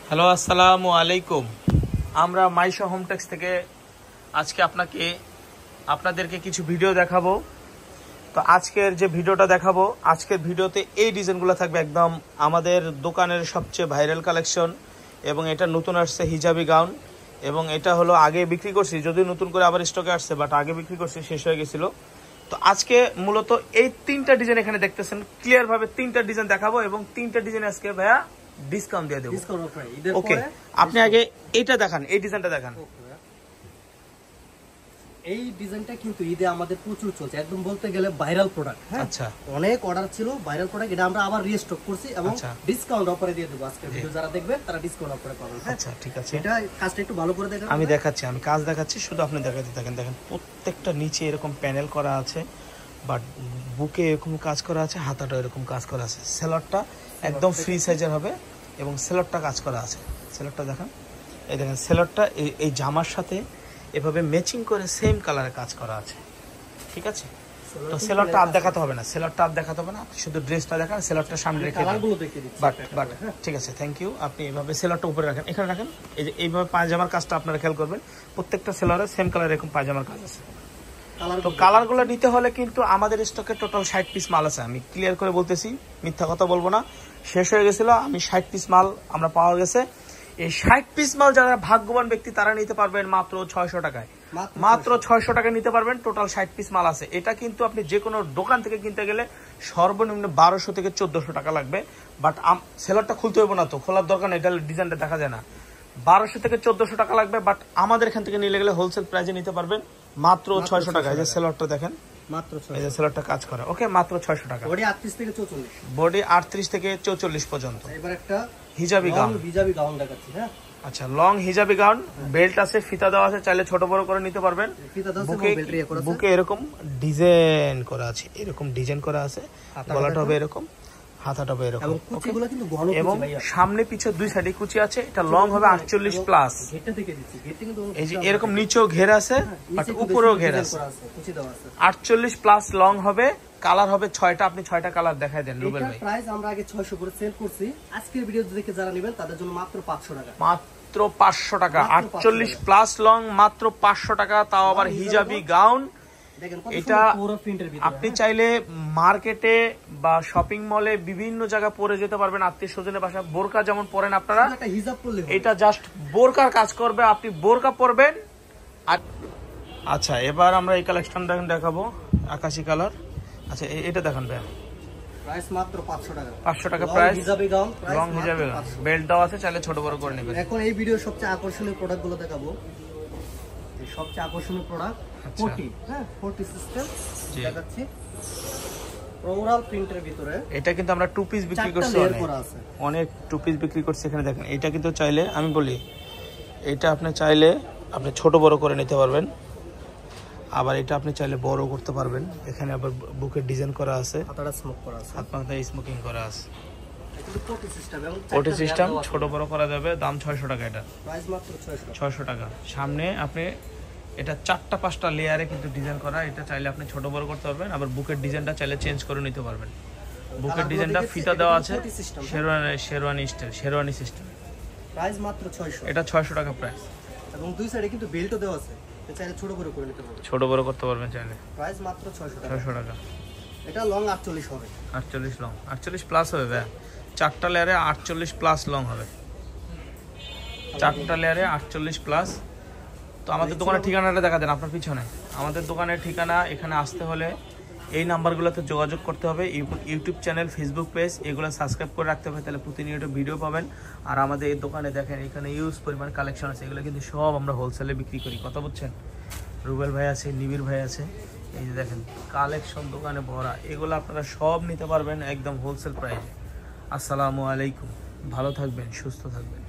Hello, আসসালামু আলাইকুম। আমরা মাইশো হোমটেক্স থেকে আজকে আপনাদেরকে কিছু ভিডিও দেখাবো। তো আজকের যে ভিডিওটা দেখাবো, আজকের ভিডিওতে এই ডিজাইনগুলো থাকবে একদম আমাদের দোকানের সবচেয়ে ভাইরাল কালেকশন। এবং এটা নতুন আসছে হিজাবি গাউন, এবং এটা হলো আগে বিক্রি করছি, যদিও নতুন করে আবার স্টকে আসছে, বাট আগে বিক্রি করছি, শেষ হয়ে গেছিল। তো আজকে মূলত এই তিনটা ডিজাইন এখানে দেখতেছেন, ক্লিয়ার ভাবে তিনটা ডিজাইন দেখাবো, এবং তিনটা ডিজাইন আজকে ভাইয়া ডিসকাউন্ট দিয়ে দেবো। ওকে, আপনি আগে এইটা দেখান, এই ডিজাইনটা দেখান। এই ডিজাইনটা কিন্তু ঈদে আমাদের প্রচুর চলছে, একদম বলতে গেলে ভাইরাল প্রোডাক্ট। হ্যাঁ, আচ্ছা, অনেক অর্ডার ছিল ভাইরাল প্রোডাক্ট, এটা আমরা আবার রিস্টক করছি এবং ডিসকাউন্ট অফারে দিয়ে দেবো। আজকে ভিডিও যারা দেখবেন তারা ডিসকাউন্ট অফারে পাবেন। আচ্ছা, ঠিক আছে, এটা কাজটা একটু ভালো করে দেখেন। আমি দেখাচ্ছি, আমি কাজ দেখাচ্ছি, শুধু আপনি দেখাতে থাকেন। দেখেন প্রত্যেকটা নিচে এরকম প্যানেল করা আছে, বাট বুকে এরকম কাজ করা আছে, হাতাটা এরকম কাজ করা আছে। সেলরটা একদম ফ্রি সাইজের হবে এবং সেলরটা কাজ করা আছে। সেলরটা দেখেন, এই দেখেন সেলরটা এই জামার সাথে এভাবে ম্যাচিং করে সেম কালারে কাজ করা আছে। ঠিক আছে, তো সেলরটা আর দেখাতে হবে না, সেলরটা আর দেখাতে হবে না, শুধু ড্রেসটা দেখান, সেলরটা সামনে রেখে বাট ঠিক আছে, থ্যাংক ইউ। আপনি এভাবে সেলরটা উপরে রাখেন, এখানে রাখেন। এই যে এইভাবে পায়জামার কাজটা আপনারা খেয়াল করবেন, প্রত্যেকটা সেলরে সেম কালার এরকম পায়জামার কাজ আছে। তো কালারগুলো নিতে হলে কিন্তু আমাদের স্টকে টোটাল 60 পিস মাল আছে। আমি ক্লিয়ার করে বলতেছি, মিথ্যা কথা বলবো না। শেষ হয়ে গেছিল, আমি 60 পিস মাল আমরা পাওয়া গেছে। এই 60 পিস মাল যারা ভাগ্যবান ব্যক্তি তারা নিতে পারবেন মাত্র 600 টাকায়। মাত্র 600 টাকায় নিতে পারবেন। টোটাল 60 পিস মাল আছে। এটা কিন্তু আপনি যে কোনো দোকান থেকে কিনতে গেলে সর্বনিম্ন 1200 থেকে 1400 টাকা লাগবে। বাট সেলরটা খুলতে হবে না, তো খোলার দরকার নেই, এটা ডিজাইনটা দেখা যায় না। 1200 থেকে 1400 টাকা লাগবে, বাট আমাদের এখান থেকে নিলে গেলে হোলসেল প্রাইসে নিতে পারবেন মাত্র 600 টাকা। এই যে সেলরটা দেখেন, মাত্র এই যে সেলরটা কাজ করা। ওকে, মাত্র 600 টাকা। বডি 38 থেকে 44, বডি 38 থেকে 44 পর্যন্ত। এবার একটা হিজাবি গাউন দেখাচ্ছি। হ্যাঁ, আচ্ছা, লং হিজাবি গাউন, বেল্ট আছে, ফিতা দেওয়া আছে, চাইলে ছোট বড় করে নিতে পারবেন। বুকে এরকম ডিজাইন করা আছে, এরকম ডিজাইন করা আছে, গলাটা হবে এরকম, হাতাটা হবে এরকম, এবং সামনে পিছে দুই সাইডে কুচি আছে। এটা লং হবে 48 প্লাস। এই যে এরকম নিচেও ঘের আছে, বাট উপরেও ঘের আছে। 48 প্লাস লং হবে। কালার হবে 6টা। আপনি 6টা কালার দেখায় দেন রুবেল ভাই। প্রাইস আমরা আগে 600 করে সেল করছি, আজকের ভিডিও দেখে যারা নেবেন তাদের জন্য মাত্র 500 টাকা। মাত্র 500 টাকা। 48 প্লাস লং, মাত্র 500 টাকা, তাও আবার হিজাবি গাউন। এটা আপনি চাইলে মার্কেটে বা শপিং মলে বিভিন্ন জায়গায় পরে যেতে পারবেন, আত্মীয় স্বজনের বাসায়। বোরকা যেমন পরেন আপনারা, এটা জাস্ট বোরকার কাজ করবে, আপনি বোরকা পরবেন। আচ্ছা, এবার আমরা এই কালেকশনটা দেখাবো, আকাশি কালার। আচ্ছা, এটা দেখান ভাই, প্রাইস মাত্র 500 টাকা। 500 টাকা price. Hijabi gown, long hijabi gown, belt দেওয়া আছে, চাইলে ছোট বড় করে নেবেন। এখন এই ভিডিও সবচেয়ে আকর্ষণীয় প্রোডাক্টগুলো দেখাবো। এই সবচেয়ে আকর্ষণীয় প্রোডাক্ট 40, হ্যাঁ 40 সিস্টেম দেখাচ্ছি। ফ্লোরাল প্রিন্টের ভিতরে এটা কিন্তু আমরা 2 পিস বিক্রি করছি, অনেক 2 পিস বিক্রি করছি। এখানে দেখেন, এটা কিন্তু চাইলে, আমি বলি, এটা আপনি চাইলে আপনি ছোট বড় করে নিতে পারবেন, আবার এটা আপনি চাইলে বড় করতে পারবেন। এখানে আবার বুকের ডিজাইন করা আছে, হাতাটা স্মোক করা আছে, হাত পাতা স্মোকিং করা আছে। এটা 40 সিস্টেম, এবং 40 সিস্টেম, ছোট বড় করা যাবে। দাম 600 টাকা। এটা প্রাইস মাত্র 600 টাকা। সামনে আপনি এটা 4টা 5টা লেয়ারে কিন্তু ডিজাইন করা। এটা চাইলে আপনি ছোট বড় করতে পারবেন, আবার বুকের ডিজাইনটা চাইলে চেঞ্জ করে নিতে পারবেন। বুকের ডিজাইনটা ফিতা দেওয়া আছে, শেরওয়ানি সিস্টেম। প্রাইস মাত্র 600। এটা 600 টাকা প্রাইস, এবং দুই সাইডে কিন্তু বেল্টও দেওয়া আছে, চাইলে ছোট বড় করে নিতে পারবেন, ছোট বড় করতে পারবেন চাইলে। প্রাইস মাত্র 600 টাকা। এটা লং 48 হবে, 48 লং, 48 প্লাস হবে ভাই। 4টা লেয়ারে 48 প্লাস লং হবে, 4টা লেয়ারে 48 প্লাস। তো আমাদের দোকানের ঠিকানাটা দেখা দেন আপনার পিছনে। আমাদের দোকানের ঠিকানা, এখানে আসতে হলে এই নাম্বারগুলোতে যোগাযোগ করতে হবে। ইউটিউব চ্যানেল, ফেসবুক পেজ, এগুলো সাবস্ক্রাইব করে রাখতে হবে, তাহলে প্রতিনিয়ত ভিডিও পাবেন। আর আমাদের এই দোকানে দেখেন, এখানে ইউজ পরিমাণ কালেকশন আছে, এগুলো কিন্তু সব আমরা হোলসেলে বিক্রি করি। কথা বুঝছেন? রুবেল ভাই আছে, নিবির ভাই আছে, এই যে দেখেন কালেকশন দোকানে ভরা। এগুলো আপনারা সব নিতে পারবেন একদম হোলসেল প্রাইসে। আসসালামু আলাইকুম, ভালো থাকবেন, সুস্থ থাকবেন।